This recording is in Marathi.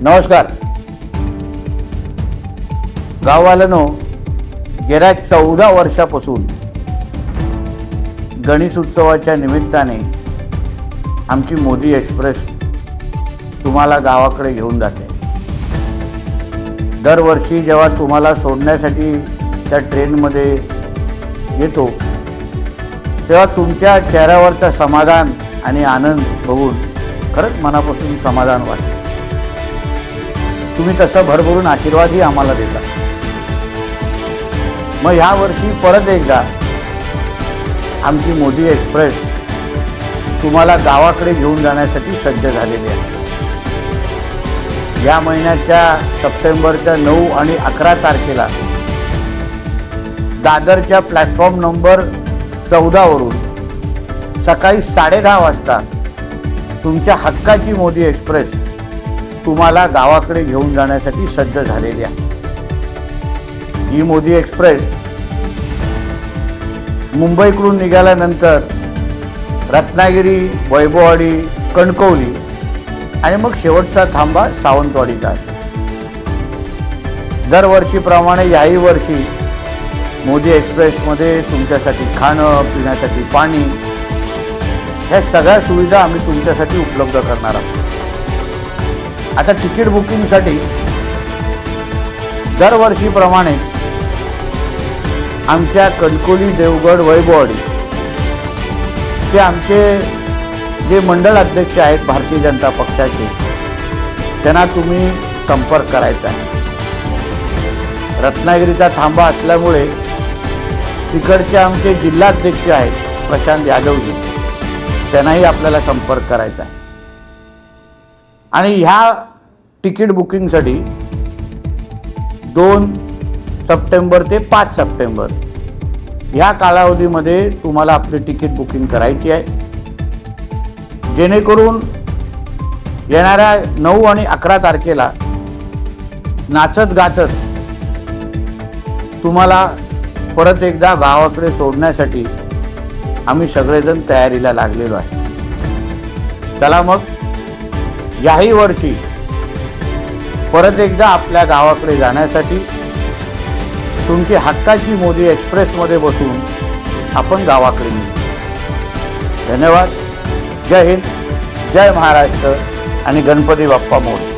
नमस्कार गाववाल्यांनो, गेल्या 14 वर्षापासून गणेश उत्सवाच्या निमित्ताने आमची मोदी एक्सप्रेस तुम्हाला गावाकडे घेऊन जाते। दरवर्षी जेव्हा तुम्हाला सोडण्यासाठी त्या ट्रेनमध्ये येतो तेव्हा तुमच्या चेहऱ्यावरचं समाधान आणि आनंद बघून खरंच मनापासून समाधान वाटते। तुम्ही तसं भरभरून आशीर्वादही आम्हाला देता। मग ह्या वर्षी परत एकदा आमची मोदी एक्सप्रेस तुम्हाला गावाकडे घेऊन जाण्यासाठी सज्ज झालेली आहे। या महिन्याच्या सप्टेंबरच्या 9 आणि 11 तारखेला दादरच्या प्लॅटफॉर्म नंबर 14 वरून सकाळी 10:30 वाजता तुमच्या हक्काची मोदी एक्सप्रेस तुम्हाला गावाकडे घेऊन जाण्यासाठी सज्ज झालेली आहे। ही मोदी एक्सप्रेस मुंबईकडून निघाल्यानंतर रत्नागिरी, वैभववाडी, कणकवली आणि मग शेवटचा थांबा सावंतवाडीचा आहे। दरवर्षीप्रमाणे याही वर्षी मोदी एक्सप्रेसमध्ये तुमच्यासाठी खाणं, पिण्यासाठी पाणी ह्या सगळ्या सुविधा आम्ही तुमच्यासाठी उपलब्ध करणार आहोत। आता तिकीट बुकिंगसाठी दरवर्षीप्रमाणे आमच्या कणकवली, देवगड, वैभववाडी ते आमचे जे मंडळ अध्यक्ष आहेत भारतीय जनता पक्षाचे त्यांना तुम्ही संपर्क करायचा आहे। रत्नागिरीचा थांबा असल्यामुळे तिकडचे आमचे जिल्हाध्यक्ष आहेत प्रशांत यादवजी, त्यांनाही आपल्याला संपर्क करायचा आहे। आणि ह्या तिकीट बुकिंगसाठी 2 सप्टेंबर ते 5 सप्टेंबर ह्या कालावधीमध्ये तुम्हाला आपली तिकीट बुकिंग करायची आहे, जेणेकरून येणाऱ्या 9 आणि 11 तारखेला नाचत गाचत तुम्हाला परत एकदा गावाकडे सोडण्यासाठी आम्ही सगळेजण तयारीला लागलेलो आहे। चला मग याही वर्षी परत एकदा आपल्या गावाकडे जाण्यासाठी तुमची हक्काची मोदी एक्सप्रेसमध्ये बसून आपण गावाकडे निघू। धन्यवाद। जय हिंद, जय महाराष्ट्र आणि गणपती बाप्पा मोरया।